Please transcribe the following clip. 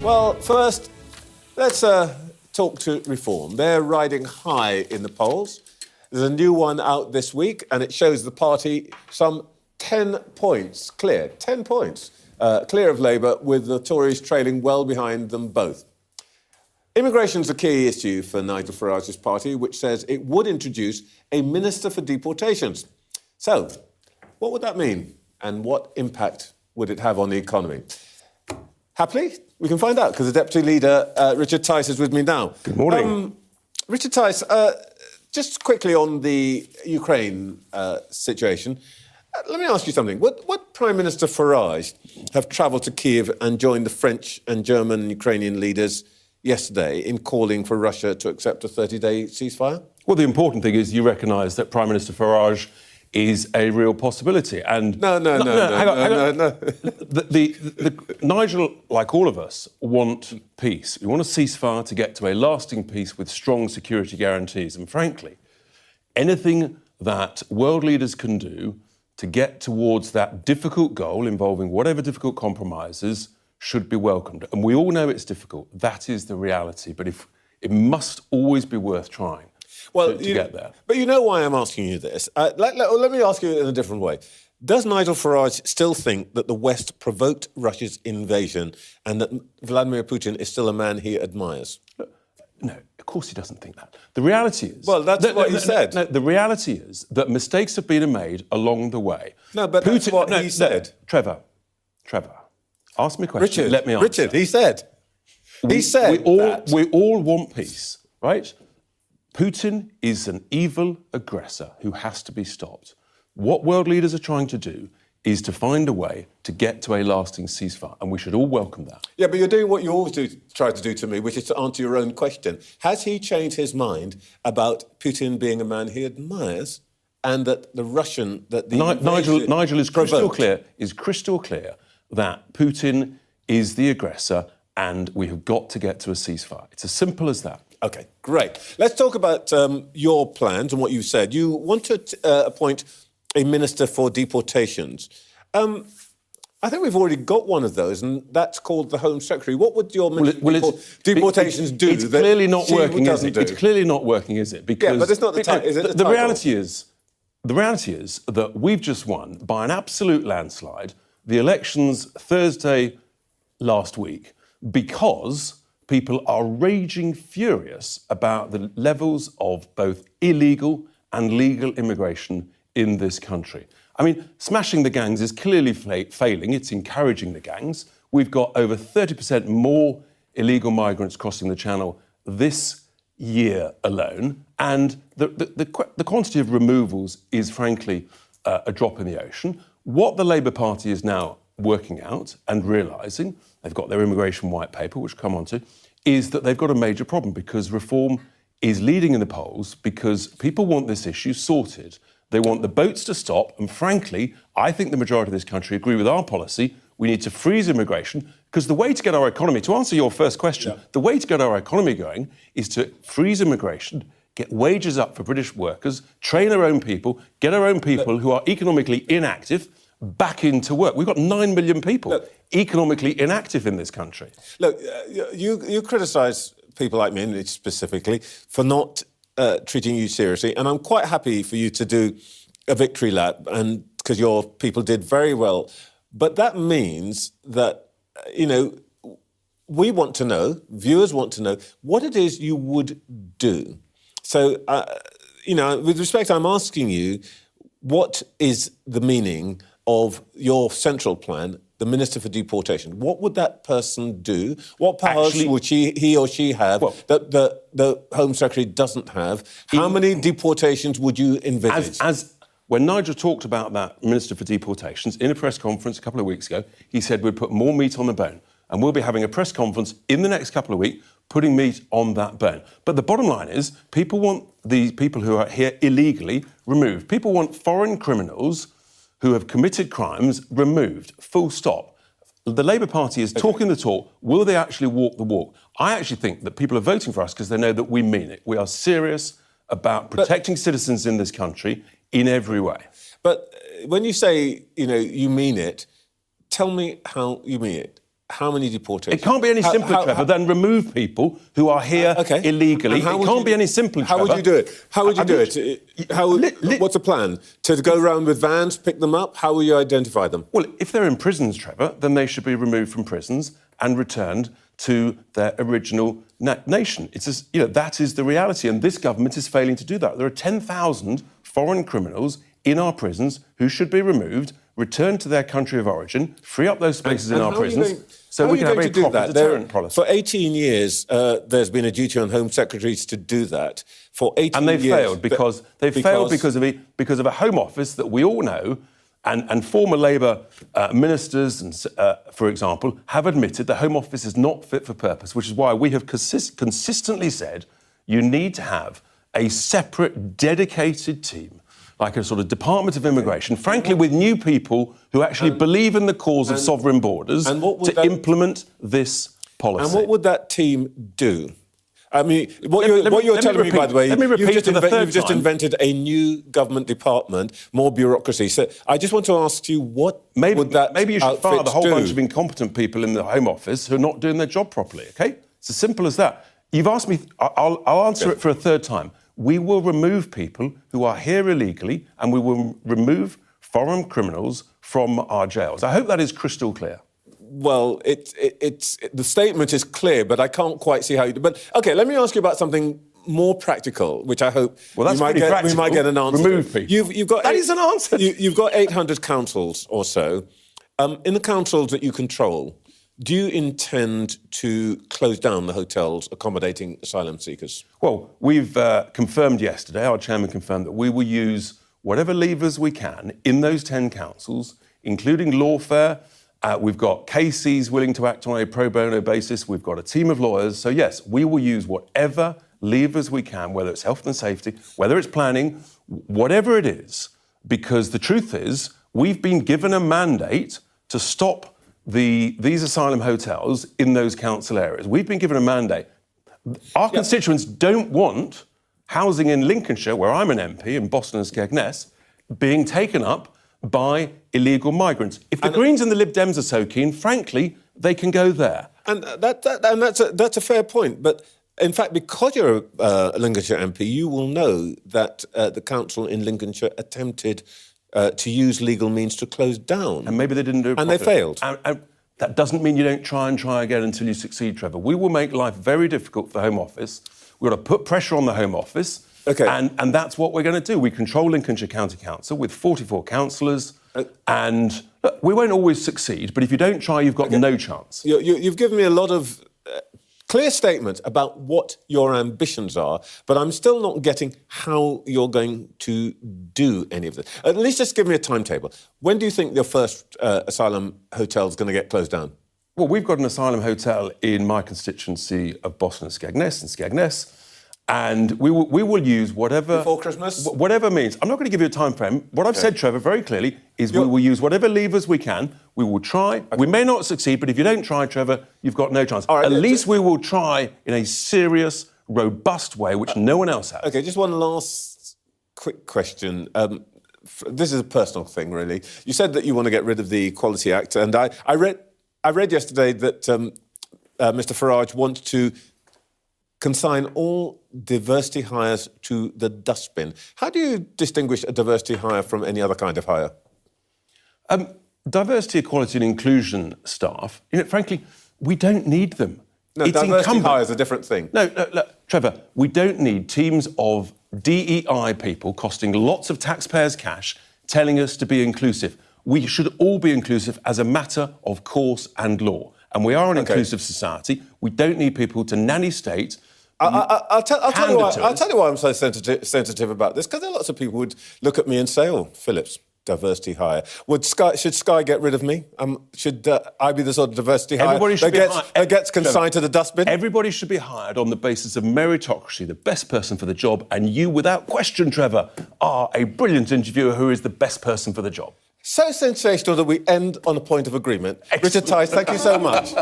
Well, first, let's talk to Reform. They're riding high in the polls. There's a new one out this week, and it shows the party some 10 points clear. 10 points clear of Labour, with the Tories trailing well behind them both. Immigration's a key issue for Nigel Farage's party, which says it would introduce a minister for deportations. So, what would that mean? And what impact would it have on the economy? Happily, we can find out, because the Deputy Leader, Richard Tice, is with me now. Good morning. Richard Tice, just quickly on the Ukraine situation, let me ask you something. Would Prime Minister Farage have travelled to Kiev and joined the French and German and Ukrainian leaders yesterday in calling for Russia to accept a 30-day ceasefire? Well, the important thing is you recognise that Prime Minister Farage is a real possibility. And No. hang on. Nigel, like all of us, want peace. We want a ceasefire to get to a lasting peace with strong security guarantees. And frankly, anything that world leaders can do to get towards that difficult goal, involving whatever difficult compromises, should be welcomed. And we all know it's difficult. That is the reality. But if it must always be worth trying. To get there. But you know why I'm asking you this. Let me ask you in a different way. Does Nigel Farage still think that the West provoked Russia's invasion and that Vladimir Putin is still a man he admires? No, of course he doesn't think that. The reality is... Well, that's what he said. No, the reality is that mistakes have been made along the way. No, but that's what he said. Trevor, ask me a question. Richard, let me answer. Richard, he said. We all want peace, right? Putin is an evil aggressor who has to be stopped. What world leaders are trying to do is to find a way to get to a lasting ceasefire, and we should all welcome that. Yeah, but you're doing what you always try to do to me, which is to answer your own question. Has he changed his mind about Putin being a man he admires, and that the Russian... Nigel is crystal clear that Putin is the aggressor, and we have got to get to a ceasefire. It's as simple as that. OK, great. Let's talk about your plans and what you said. You want to appoint a minister for deportations. I think we've already got one of those, and that's called the Home Secretary. What would your deportations do? It's clearly not working, is it? It's clearly not working, is it? Because yeah, but it's not the time. Is it the reality is that we've just won by an absolute landslide the elections Thursday last week because people are raging furious about the levels of both illegal and legal immigration in this country. I mean, smashing the gangs is clearly failing. It's encouraging the gangs. We've got over 30% more illegal migrants crossing the Channel this year alone. And the quantity of removals is, frankly, a drop in the ocean. What the Labour Party is now working out and realising, they've got their immigration white paper, which we'll come on to, is that they've got a major problem because Reform is leading in the polls because people want this issue sorted. They want the boats to stop. And frankly, I think the majority of this country agree with our policy. We need to freeze immigration because the way to get our economy, to answer your first question, the way to get our economy going is to freeze immigration, get wages up for British workers, train our own people, get our own people who are economically inactive back into work. We've got 9 million people economically inactive in this country. Look, you criticise people like me, specifically, for not treating you seriously, and I'm quite happy for you to do a victory lap, and because your people did very well. But that means that, we want to know, viewers want to know, what it is you would do. So, with respect, I'm asking you, what is the meaning of your central plan, the Minister for Deportation? What would that person do? What powers would he or she have that the Home Secretary doesn't have? How many deportations would you envisage? When Nigel talked about that Minister for Deportations in a press conference a couple of weeks ago, he said we'd put more meat on the bone. And we'll be having a press conference in the next couple of weeks putting meat on that bone. But the bottom line is people want the people who are here illegally removed. People want foreign criminals who have committed crimes removed, full stop. The Labour Party is talking the talk. Will they actually walk the walk? I actually think that people are voting for us because they know that we mean it. We are serious about protecting citizens in this country in every way. But when you say, you mean it, tell me how you mean it. how many deportations? It can't be any simpler, Trevor, than remove people who are here illegally. It can't be any simpler, Trevor. How would you do it? How would you do it? What's the plan? To go around with vans, pick them up? How will you identify them? Well, if they're in prisons, Trevor, then they should be removed from prisons and returned to their original nation. That is the reality, and this government is failing to do that. There are 10,000 foreign criminals in our prisons who should be removed, returned to their country of origin, free up those spaces in our prisons, so we can have a proper deterrent policy. For 18 years, there's been a duty on Home Secretaries to do that. For 18 years... And they've failed because of a Home Office that we all know, and former Labour ministers, for example, have admitted the Home Office is not fit for purpose, which is why we have consistently said you need to have a separate, dedicated team, like a sort of Department of Immigration, frankly, with new people who actually believe in the cause of sovereign borders to implement this policy. And what would that team do? I mean, what you're telling me, by the way, you've just invented a new government department, more bureaucracy. So I just want to ask you, maybe you should fire the whole bunch of incompetent people in the Home Office who are not doing their job properly, OK? It's as simple as that. You've asked me, I'll answer it for a third time. We will remove people who are here illegally, and we will remove foreign criminals from our jails. I hope that is crystal clear. Well, the statement is clear, but I can't quite see how you do. But OK, let me ask you about something more practical, which I hope we might get an answer. Remove people. You've got that is an answer. You've got 800 councils or so. In the councils that you control, do you intend to close down the hotels accommodating asylum seekers? Well, we've confirmed yesterday, our chairman confirmed that we will use whatever levers we can in those 10 councils, including lawfare. We've got KCs willing to act on a pro bono basis. We've got a team of lawyers. So, yes, we will use whatever levers we can, whether it's health and safety, whether it's planning, whatever it is, because the truth is we've been given a mandate to stop these asylum hotels in those council areas. We've been given a mandate. Our constituents don't want housing in Lincolnshire, where I'm an MP, in Boston and Skegness, being taken up by illegal migrants. If the Greens and the Lib Dems are so keen, frankly, they can go there. And that's a fair point. But in fact, because you're a Lincolnshire MP, you will know that the council in Lincolnshire attempted to use legal means to close down. And maybe they didn't do it properly. And they failed. And that doesn't mean you don't try again until you succeed, Trevor. We will make life very difficult for the Home Office. We've got to put pressure on the Home Office. Okay. And that's what we're going to do. We control Lincolnshire County Council with 44 councillors. And look, we won't always succeed, but if you don't try, you've got no chance. You've given me a lot of clear statements about what your ambitions are, but I'm still not getting how you're going to do any of this. At least just give me a timetable. When do you think your first asylum hotel is going to get closed down? Well, we've got an asylum hotel in my constituency of Boston and Skegness, and we will use whatever... Before Christmas? Whatever means. I'm not going to give you a time frame. What I've said, Trevor, very clearly, is we will use whatever levers we can. We will try. Okay. We may not succeed, but if you don't try, Trevor, you've got no chance. All right, At least we will try in a serious, robust way, which no one else has. OK, just one last quick question. This is a personal thing, really. You said that you want to get rid of the Equality Act, and I read yesterday that Mr Farage wants to consign all diversity hires to the dustbin. How do you distinguish a diversity hire from any other kind of hire? Diversity, equality and inclusion staff, frankly, we don't need them. No, diversity hire is a different thing. No, look, Trevor, we don't need teams of DEI people costing lots of taxpayers' cash telling us to be inclusive. We should all be inclusive as a matter of course and law. And we are an inclusive society. We don't need people to nanny state. I'll tell you why I'm so sensitive about this, because there are lots of people who would look at me and say, oh, Phillips, diversity hire. Should Sky get rid of me? Should I be the sort of diversity hire that gets consigned to the dustbin? Everybody should be hired on the basis of meritocracy, the best person for the job, and you, without question, Trevor, are a brilliant interviewer who is the best person for the job. So sensational that we end on a point of agreement. Excellent. Richard Tice, thank you so much.